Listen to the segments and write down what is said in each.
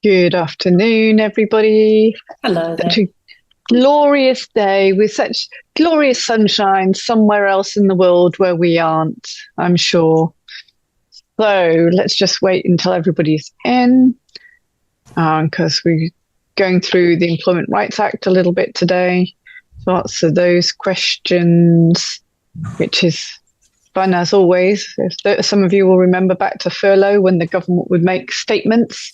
Good afternoon, everybody. Hello there. Such a glorious day with such glorious sunshine somewhere else in the world where we aren't, I'm sure. So let's just wait until everybody's in, because we're going through the Employment Rights Act a little bit today. Lots of those questions, which is fun as always. Some of you will remember back to furlough when the government would make statements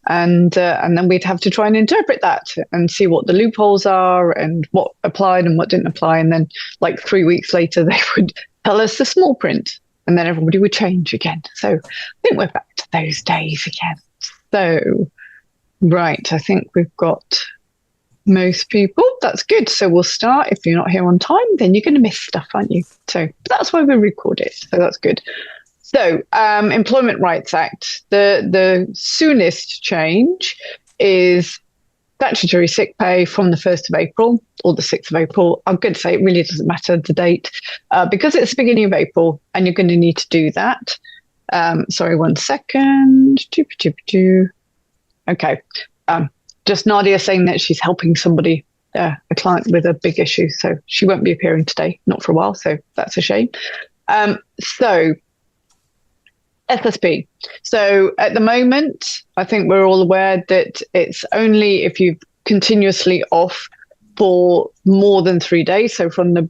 and then we'd have to try and interpret that and see what the loopholes are and what applied and what didn't apply. And then like 3 weeks later, they would tell us the small print and then everybody would change again. So I think we're back to those days again. So, right, I think we've got most people. That's good. So we'll start. If you're not here on time, then you're going to miss stuff, aren't you? So that's why we record it. So that's good. So, Employment Rights Act, the soonest change is statutory sick pay from the 1st of April or the 6th of April. I'm going to say it really doesn't matter the date because it's the beginning of April and you're going to need to do that. Sorry, 1 second. Okay. Just Nadia saying that she's helping somebody, a client with a big issue. So she won't be appearing today, not for a while. So that's a shame. So SSP. So at the moment, I think we're all aware that it's only if you've continuously off for more than 3 days. So from the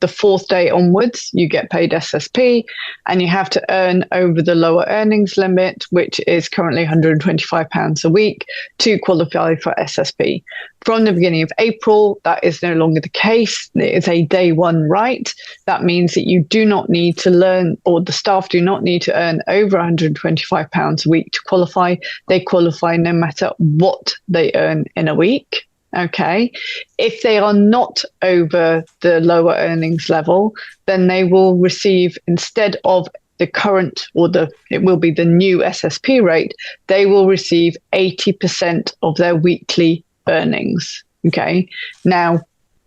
fourth day onwards, you get paid SSP and you have to earn over the lower earnings limit, which is currently £125 a week to qualify for SSP. From the beginning of April, that is no longer the case. It is a day one right. That means that you do not need to learn, or the staff do not need to earn over £125 a week to qualify. They qualify no matter what they earn in a week. Okay. If they are not over the lower earnings level, then they will receive, instead of the current it will be the new SSP rate, they will receive 80% of their weekly earnings. Okay. Now,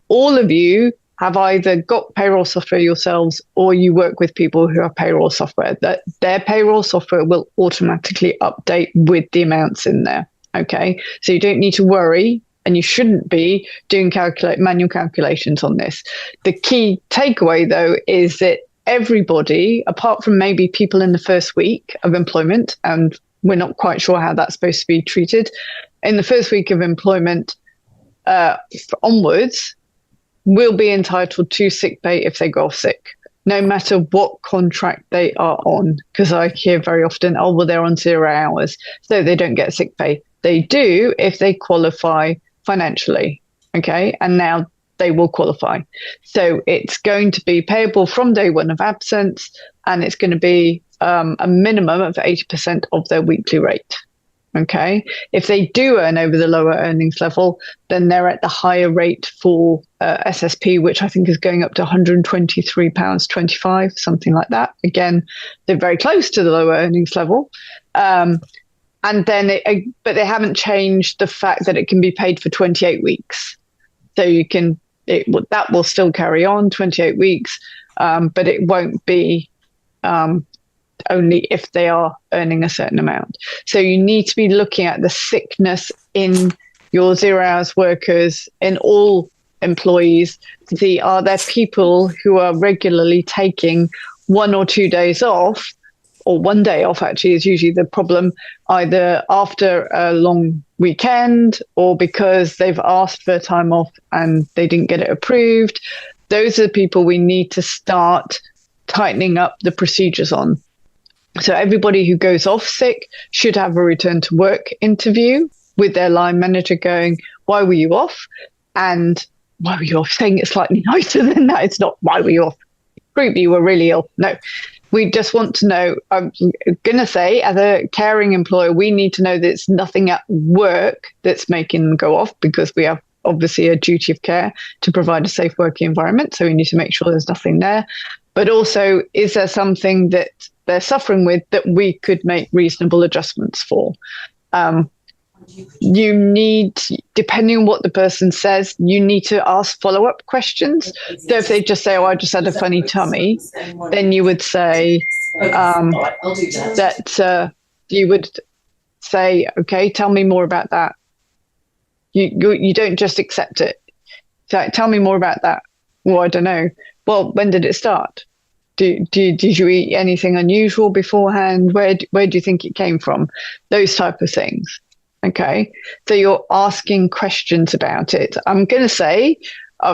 all of you have either got payroll software yourselves or you work with people who have payroll software. That their payroll software will automatically update with the amounts in there. Okay. So you don't need to worry. And you shouldn't be doing manual calculations on this. The key takeaway, though, is that everybody, apart from maybe people in the first week of employment, and we're not quite sure how that's supposed to be treated, in the first week of employment onwards, will be entitled to sick pay if they go off sick, no matter what contract they are on. Because I hear very often, oh, well, they're on 0 hours, so they don't get sick pay. They do if they qualify financially, okay? And now they will qualify. So it's going to be payable from day one of absence, and it's going to be a minimum of 80% of their weekly rate, okay? If they do earn over the lower earnings level, then they're at the higher rate for SSP, which I think is going up to £123.25, something like that. Again, they're very close to the lower earnings level. And then, but they haven't changed the fact that it can be paid for 28 weeks. So that will still carry on 28 weeks, but it won't be only if they are earning a certain amount. So you need to be looking at the sickness in your 0 hours workers, in all employees, to see, are there people who are regularly taking 1 or 2 days off, or 1 day off actually is usually the problem, either after a long weekend or because they've asked for time off and they didn't get it approved. Those are the people we need to start tightening up the procedures on. So everybody who goes off sick should have a return to work interview with their line manager going, why were you off? And why were you off? Saying it slightly nicer than that. It's not why were you off? Prove you were really ill. No. We just want to know, I'm going to say, as a caring employer, we need to know that it's nothing at work that's making them go off, because we have obviously a duty of care to provide a safe working environment. So we need to make sure there's nothing there. But also, is there something that they're suffering with that we could make reasonable adjustments for? You need, depending on what the person says, you need to ask follow-up questions. So if they just say, oh, I just had a funny tummy, then you would say that you would say, okay, tell me more about that. You don't just accept it. So tell me more about that. Well, I don't know. Well, when did it start? Did you eat anything unusual beforehand? Where do you think it came from? Those type of things. Okay. So you're asking questions about it. I'm going to say,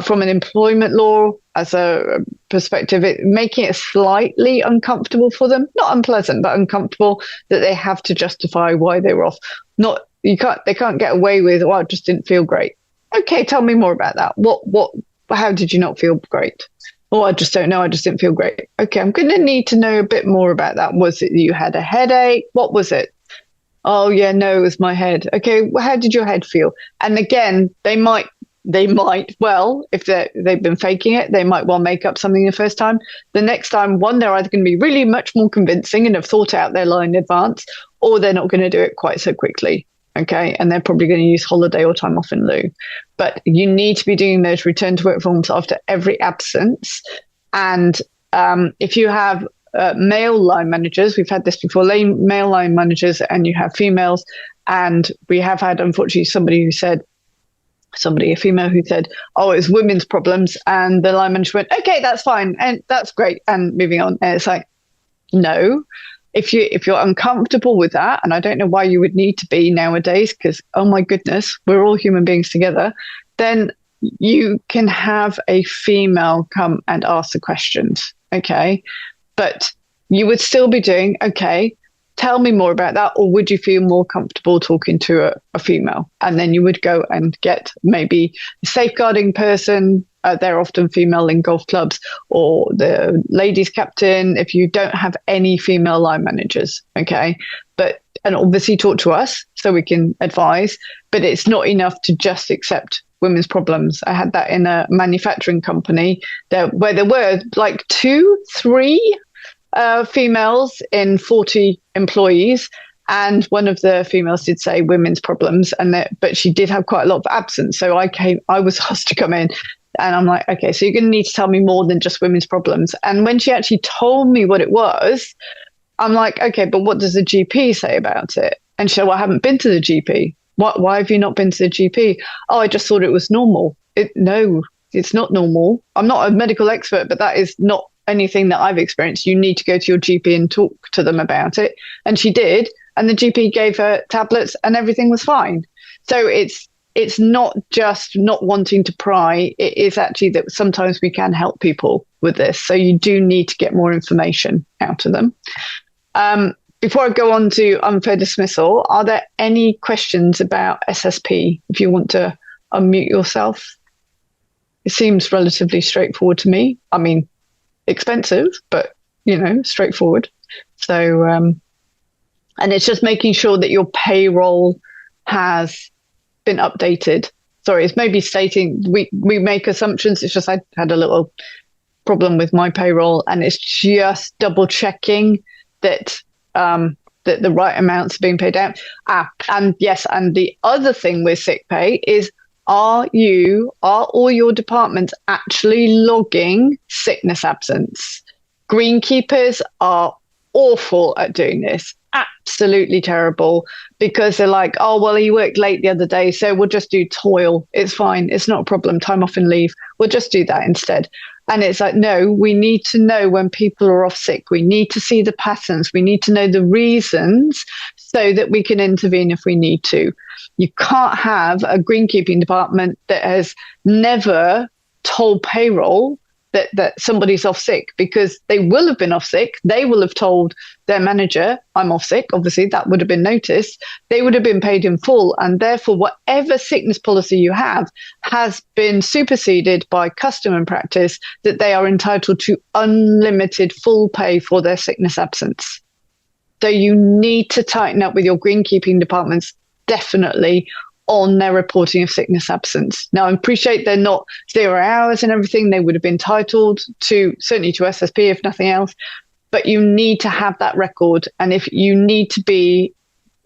from an employment law as a perspective, making it slightly uncomfortable for them, not unpleasant, but uncomfortable, that they have to justify why they were off. They can't get away with, well, I just didn't feel great. Okay, tell me more about that. How did you not feel great? Oh, I just don't know. I just didn't feel great. Okay, I'm going to need to know a bit more about that. Was it you had a headache? What was it? Oh, yeah, no, it was my head. Okay, well, how did your head feel? And again, they might, well, if they've been faking it, they might well make up something the first time. The next time, one, they're either going to be really much more convincing and have thought out their lie in advance, or they're not going to do it quite so quickly. Okay, and they're probably going to use holiday or time off in lieu. But you need to be doing those return to work forms after every absence. And if you have male line managers, we've had this before, male line managers, and you have females, and we have had, unfortunately, a female who said, oh, it's women's problems, and the line manager went, okay, that's fine, and that's great, and moving on. And it's like, no. If you're uncomfortable with that, and I don't know why you would need to be nowadays, because, oh my goodness, we're all human beings together, then you can have a female come and ask the questions, okay? But you would still be doing, okay, tell me more about that, or would you feel more comfortable talking to a female? And then you would go and get maybe a safeguarding person. They're often female in golf clubs, or the ladies captain if you don't have any female line managers, okay? And obviously talk to us so we can advise, but it's not enough to just accept women's problems. I had that in a manufacturing company where there were like 2-3 females in 40 employees, and one of the females did say women's problems, but she did have quite a lot of absence. So I was asked to come in. And I'm like, okay, so you're going to need to tell me more than just women's problems. And when she actually told me what it was, I'm like, okay, but what does the GP say about it? And she said, well, I haven't been to the GP. Why have you not been to the GP? Oh, I just thought it was normal. No, it's not normal. I'm not a medical expert, but that is not anything that I've experienced. You need to go to your GP and talk to them about it. And she did. And the GP gave her tablets and everything was fine. So it's not just not wanting to pry. It is actually that sometimes we can help people with this. So you do need to get more information out of them. Before I go on to unfair dismissal, are there any questions about SSP? If you want to unmute yourself. It seems relatively straightforward to me. I mean, expensive, but, straightforward. So, and it's just making sure that your payroll has been updated. Sorry, it's maybe stating we make assumptions. It's just I had a little problem with my payroll, and it's just double checking that that the right amounts are being paid out. And yes, and the other thing with sick pay is, are all your departments actually logging sickness absence? Greenkeepers are awful at doing this. Absolutely terrible, because they're like, oh, well, he worked late the other day, so we'll just do toil. It's fine. It's not a problem. Time off and leave. We'll just do that instead. And it's like, no, we need to know when people are off sick. We need to see the patterns. We need to know the reasons so that we can intervene if we need to. You can't have a greenkeeping department that has never told payroll that somebody's off sick, because they will have been off sick. They will have told their manager, I'm off sick. Obviously, that would have been noticed. They would have been paid in full. And therefore, whatever sickness policy you have has been superseded by custom and practice, that they are entitled to unlimited full pay for their sickness absence. So you need to tighten up with your greenkeeping departments, definitely, on their reporting of sickness absence. Now, I appreciate they're not 0 hours and everything. They would have been entitled to, certainly to SSP, if nothing else. But you need to have that record. And if you need to be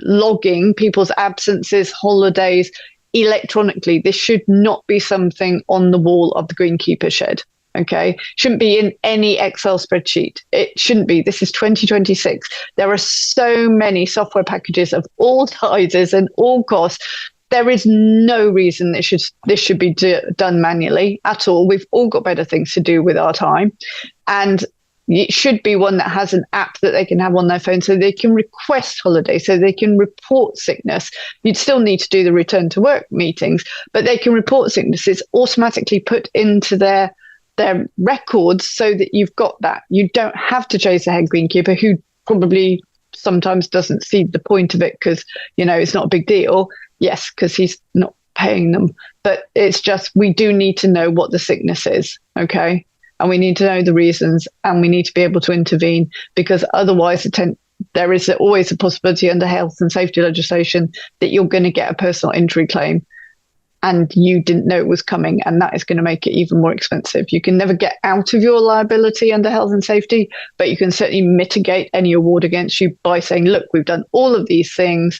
logging people's absences, holidays, electronically, this should not be something on the wall of the greenkeeper shed. Okay. Shouldn't be in any Excel spreadsheet. It shouldn't be. This is 2026. There are so many software packages of all sizes and all costs. There is no reason this should be done manually at all. We've all got better things to do with our time. And it should be one that has an app that they can have on their phone so they can request holiday, so they can report sickness. You'd still need to do the return to work meetings, but they can report sickness. It's automatically put into their records so that you've got that. You don't have to chase a head greenkeeper who probably sometimes doesn't see the point of it because, it's not a big deal. Yes, because he's not paying them. But it's just, we do need to know what the sickness is, okay? And we need to know the reasons, and we need to be able to intervene, because otherwise there is always a possibility under health and safety legislation that you're going to get a personal injury claim and you didn't know it was coming, and that is going to make it even more expensive. You can never get out of your liability under health and safety, but you can certainly mitigate any award against you by saying, look, we've done all of these things,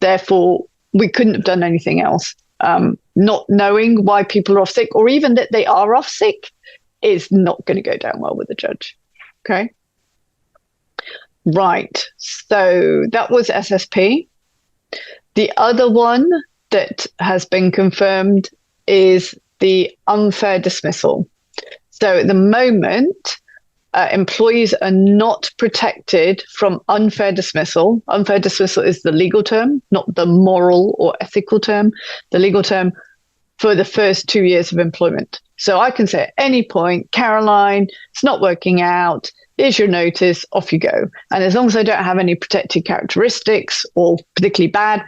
therefore we couldn't have done anything else. Not knowing why people are off sick, or even that they are off sick, is not going to go down well with the judge. Okay. Right. So that was SSP. The other one that has been confirmed is the unfair dismissal. So at the moment, employees are not protected from unfair dismissal. Unfair dismissal is the legal term, not the moral or ethical term, the legal term for the first 2 years of employment. So I can say at any point, Caroline, it's not working out. Here's your notice, off you go. And as long as I don't have any protected characteristics or particularly bad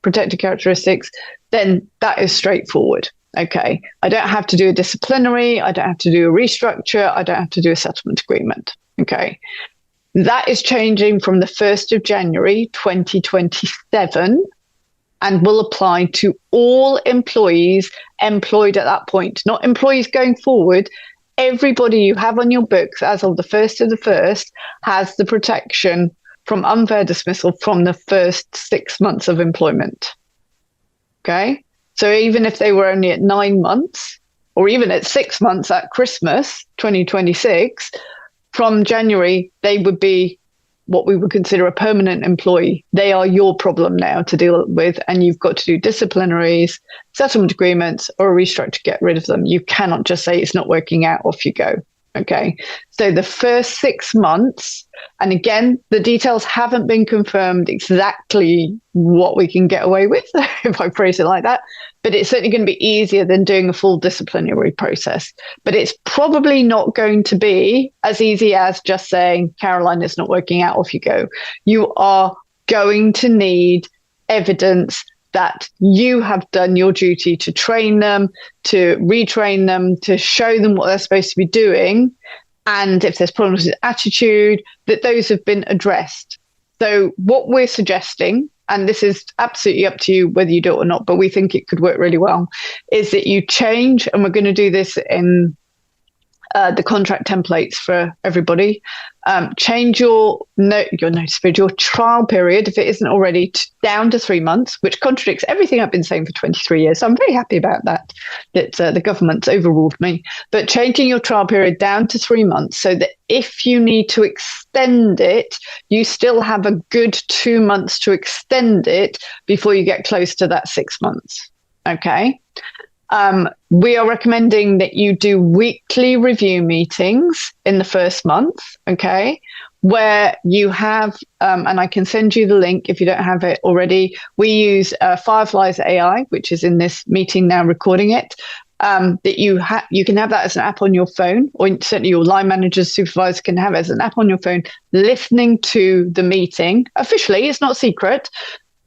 protected characteristics, then that is straightforward. Okay. I don't have to do a disciplinary. I don't have to do a restructure. I don't have to do a settlement agreement. Okay. That is changing from the 1st of January, 2027. And will apply to all employees employed at that point, not employees going forward. Everybody you have on your books as of the 1st of the 1st has the protection from unfair dismissal from the first 6 months of employment. Okay? So even if they were only at 9 months, or even at 6 months at Christmas 2026, from January, they would be what we would consider a permanent employee. They are your problem now to deal with, and you've got to do disciplinaries, settlement agreements, or a restructure to get rid of them. You cannot just say it's not working out, off you go. Okay. So the first 6 months, and again, the details haven't been confirmed exactly what we can get away with, if I phrase it like that, but it's certainly going to be easier than doing a full disciplinary process. But it's probably not going to be as easy as just saying, Caroline, it's not working out, off you go. You are going to need evidence that you have done your duty to train them, to retrain them, to show them what they're supposed to be doing. And if there's problems with attitude, that those have been addressed. So what we're suggesting, and this is absolutely up to you whether you do it or not, but we think it could work really well, is that you change, and we're going to do this in the contract templates for everybody. Change your notice period, your trial period, if it isn't already, down to 3 months, which contradicts everything I've been saying for 23 years. So I'm very happy about that the government's overruled me. But changing your trial period down to 3 months so that if you need to extend it, you still have a good 2 months to extend it before you get close to that 6 months. Okay. We are recommending that you do weekly review meetings in the first month, okay, where you have, and I can send you the link if you don't have it already. We use Firefly's AI, which is in this meeting now, recording it. That you can have that as an app on your phone, or certainly your line managers, supervisors can have it as an app on your phone, listening to the meeting. Officially, it's not secret.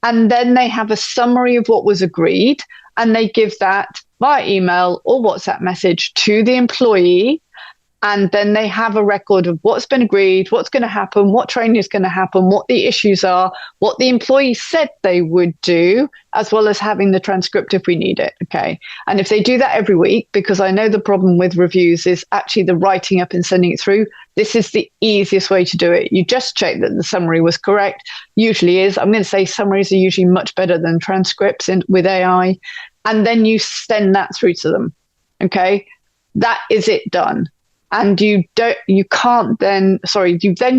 And then they have a summary of what was agreed, and they give that via email or WhatsApp message to the employee. And then they have a record of what's been agreed, what's going to happen, what training is going to happen, what the issues are, what the employee said they would do, as well as having the transcript if we need it. Okay. And if they do that every week, because I know the problem with reviews is actually the writing up and sending it through, this is the easiest way to do it. You just check that the summary was correct. Usually is. I'm going to say summaries are usually much better than transcripts with AI. And then you send that through to them. Okay. that is it done. And you've then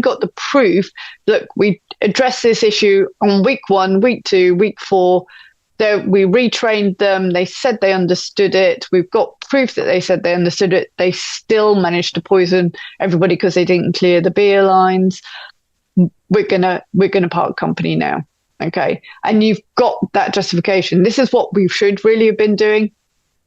got the proof. Look, we addressed this issue on week 1, week 2, week 4. We retrained them. They said they understood it. We've got proof that they said they understood it. They still managed to poison everybody because they didn't clear the beer lines. We're gonna part company now. Okay. And you've got that justification. This is what we should really have been doing,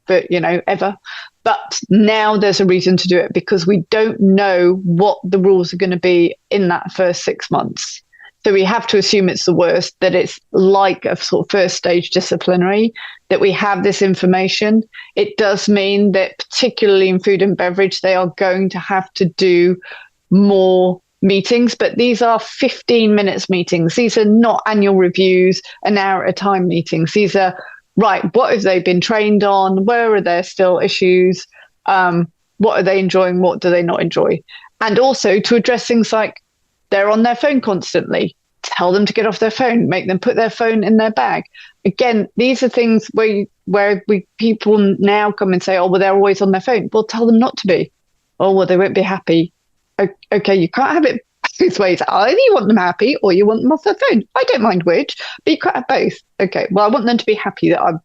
but ever. But now there's a reason to do it, because we don't know what the rules are going to be in that first 6 months. So we have to assume it's the worst, that it's like a sort of first stage disciplinary, that we have this information. It does mean that particularly in food and beverage, they are going to have to do more meetings, but these are 15 minutes meetings. These are not annual reviews, an hour at a time meetings. These are, right, what have they been trained on? Where are there still issues? What are they enjoying? What do they not enjoy? And also to address things like they're on their phone constantly. Tell them to get off their phone, make them put their phone in their bag. Again, these are things where people now come and say, oh, well, they're always on their phone. Well, tell them not to be. Oh, well, they won't be happy. Okay, you can't have it both ways. Either you want them happy or you want them off their phone. I don't mind which, but you can't have both. Okay, well, I want them to be happy that I've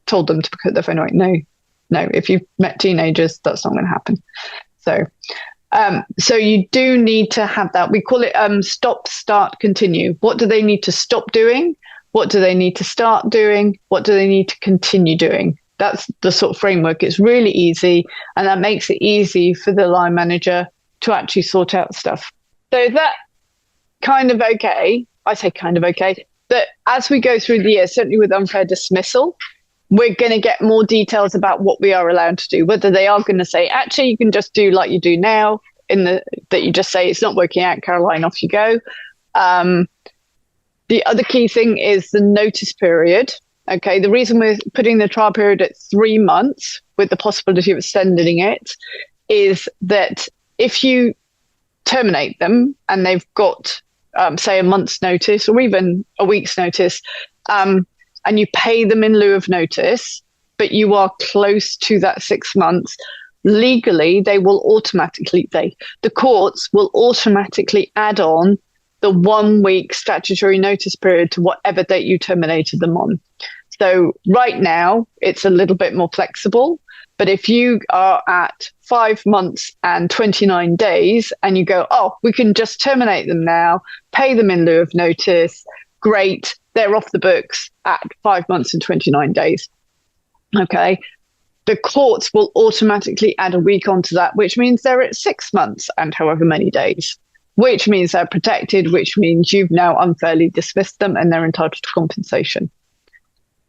told them to put their phone away. No, if you've met teenagers, that's not going to happen. So you do need to have that. We call it stop, start, continue. What do they need to stop doing? What do they need to start doing? What do they need to continue doing? That's the sort of framework. It's really easy, and that makes it easy for the line manager to actually sort out stuff. So that kind of okay. I say kind of okay. But as we go through the year, certainly with unfair dismissal, we're going to get more details about what we are allowed to do, whether they are going to say, actually, you can just do like you do now, that you just say, it's not working out, Caroline, off you go. The other key thing is the notice period. Okay, the reason we're putting the trial period at 3 months with the possibility of extending it is that if you terminate them and they've got, say, a month's notice or even a week's notice, and you pay them in lieu of notice, but you are close to that 6 months, legally, the courts will automatically add on the 1 week statutory notice period to whatever date you terminated them on. So right now, it's a little bit more flexible. But if you are at 5 months and 29 days and you go, oh, we can just terminate them now, pay them in lieu of notice, great, they're off the books at 5 months and 29 days. Okay. The courts will automatically add a week onto that, which means they're at 6 months and however many days, which means they're protected, which means you've now unfairly dismissed them and they're entitled to compensation.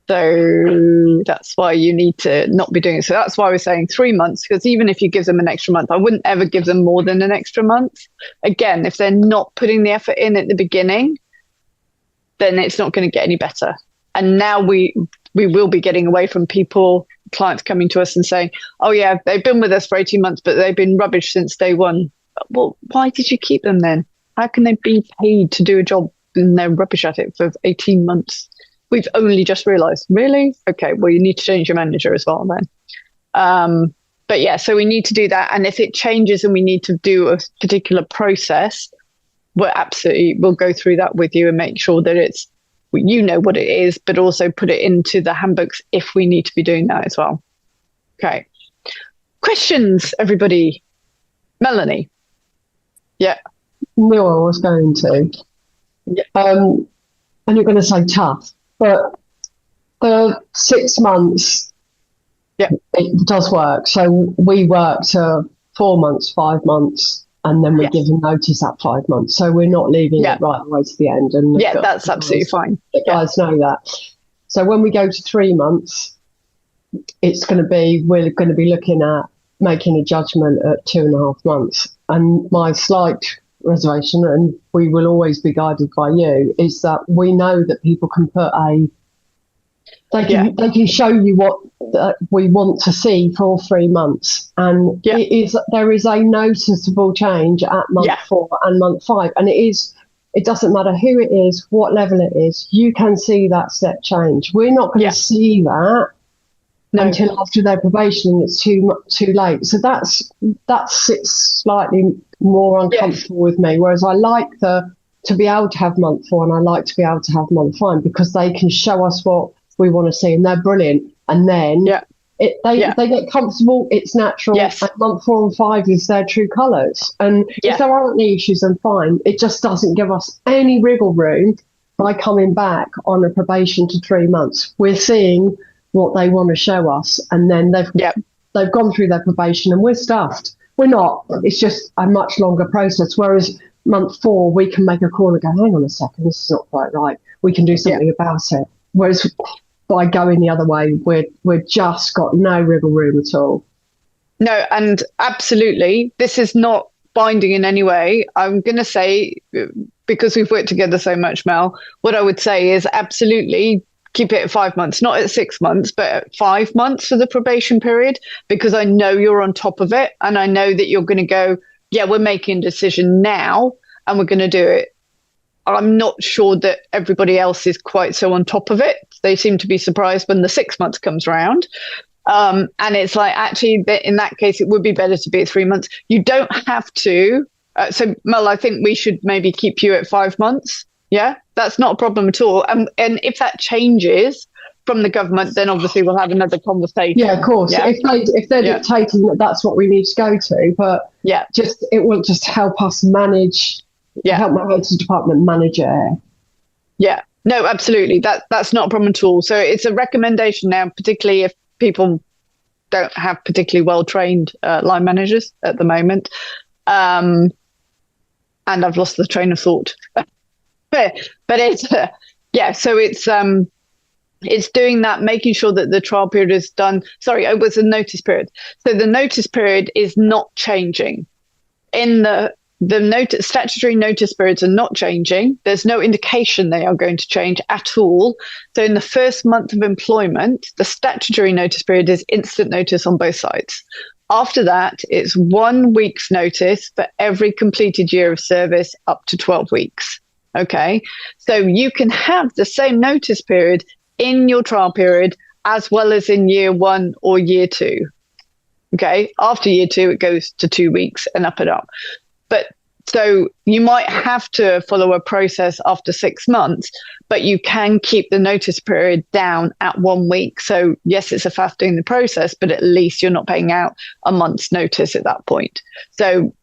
So that's why you need to not be doing it. So that's why we're saying 3 months, because even if you give them an extra month, I wouldn't ever give them more than an extra month. Again, if they're not putting the effort in at the beginning, then it's not going to get any better. And now we will be getting away from clients coming to us and saying, oh yeah, they've been with us for 18 months, but they've been rubbish since day one. Well, why did you keep them then? How can they be paid to do a job and they're rubbish at it for 18 months? We've only just realised. Really? Okay, well, you need to change your manager as well then. But yeah, so we need to do that. And if it changes and we need to do a particular process, we'll go through that with you and make sure that it's, you know what it is, but also put it into the handbooks if we need to be doing that as well. Okay. Questions, everybody? Melanie? Yeah. No, I was going to. Yeah. And you're going to say tough, but the 6 months, yeah, it does work. So we work to 4 months, 5 months, and then we give them notice at 5 months. So we're not leaving it right away to the end. And that's absolutely fine. The guys know that. So when we go to 3 months, we're going to be looking at making a judgment at 2.5 months. And my slight reservation, and we will always be guided by you, is that we know that people can put they can show you what we want to see for 3 months, and there is a noticeable change at month 4 and month 5, and it doesn't matter who it is, what level it is, you can see that step change. We're not going to see that No. until after their probation, and it's too late. So that sits slightly more uncomfortable with me. Whereas I like to be able to have month 4, and I like to be able to have month 5, because they can show us what we want to see, and they're brilliant. And then they get comfortable. It's natural. Yes. And month 4 and 5 is their true colours. And if there aren't any issues, then fine. It just doesn't give us any wriggle room by coming back on a probation to 3 months. We're seeing what they want to show us, and then they've gone through their probation, and we're stuffed. We're not. It's just a much longer process. Whereas month 4, we can make a call and go, hang on a second, this is not quite right. We can do something about it. Whereas by going the other way, we're just got no wriggle room at all. No, and absolutely, this is not binding in any way. I'm going to say, because we've worked together so much, Mel, what I would say is absolutely keep it at 5 months, not at 6 months, but at 5 months for the probation period, because I know you're on top of it, and I know that you're going to go, yeah, we're making a decision now and we're going to do it. I'm not sure that everybody else is quite so on top of it. They seem to be surprised when the 6 months comes around. And it's like, actually, in that case, it would be better to be at 3 months. You don't have to. So, Mel, I think we should maybe keep you at 5 months. Yeah, that's not a problem at all. And if that changes from the government, then obviously we'll have another conversation. Yeah, of course. Yeah. If they're dictating that that's what we need to go to, but it will just help us manage. Help my heritage department manage it. Yeah, no, absolutely. That's not a problem at all. So it's a recommendation now, particularly if people don't have particularly well-trained line managers at the moment. And I've lost the train of thought. but it's so it's doing that, making sure that the trial period is done. Sorry, it was a notice period. So the notice period is not changing. In the statutory notice periods are not changing. There's no indication they are going to change at all. So in the first month of employment, the statutory notice period is instant notice on both sides. After that, it's 1 week's notice for every completed year of service up to 12 weeks. Okay, so you can have the same notice period in your trial period as well as in year 1 or year 2. Okay, after year 2, it goes to 2 weeks and up and up. But so you might have to follow a process after 6 months, but you can keep the notice period down at 1 week. So yes, it's a fast doing the process, but at least you're not paying out a month's notice at that point. So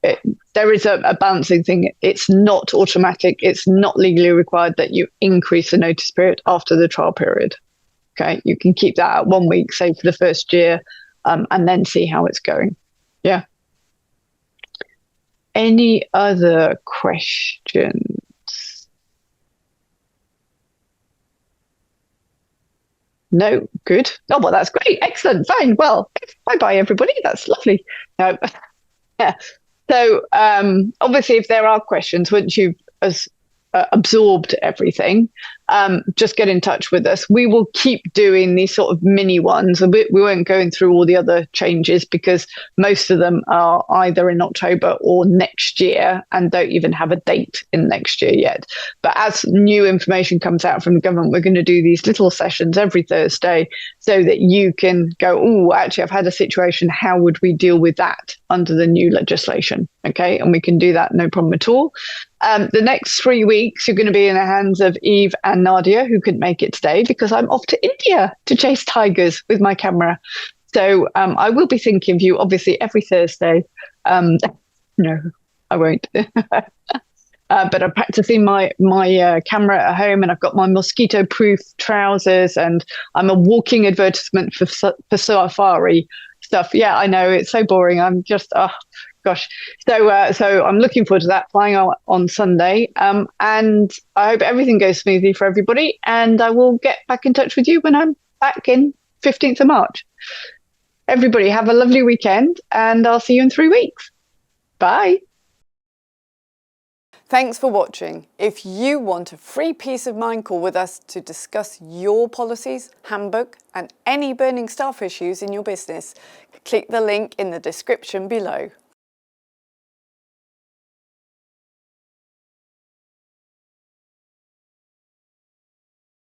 there is a balancing thing. It's not automatic. It's not legally required that you increase the notice period after the trial period. Okay, you can keep that at 1 week, say for the first year, and then see how it's going. Yeah. Any other questions? No, good. Oh, well, that's great. Excellent. Fine. Well, bye-bye, everybody. That's lovely. No. Yeah. So obviously, if there are questions, once you've absorbed everything, just get in touch with us. We will keep doing these sort of mini ones. We won't go through all the other changes because most of them are either in October or next year and don't even have a date in next year yet. But as new information comes out from the government, we're going to do these little sessions every Thursday so that you can go, oh, actually, I've had a situation. How would we deal with that under the new legislation? Okay, and we can do that, no problem at all. The next 3 weeks, you're going to be in the hands of Eve and Nadia, who couldn't make it today because I'm off to India to chase tigers with my camera. So I will be thinking of you, obviously, every Thursday. No, I won't. But I'm practicing my camera at home, and I've got my mosquito-proof trousers, and I'm a walking advertisement for safari stuff. Yeah, I know, it's so boring. I'm just, gosh. So I'm looking forward to that, flying on Sunday. And I hope everything goes smoothly for everybody. And I will get back in touch with you when I'm back in 15th of March. Everybody have a lovely weekend, and I'll see you in 3 weeks. Bye. Thanks for watching. If you want a free peace of mind call with us to discuss your policies, handbook, and any burning staff issues in your business, click the link in the description below.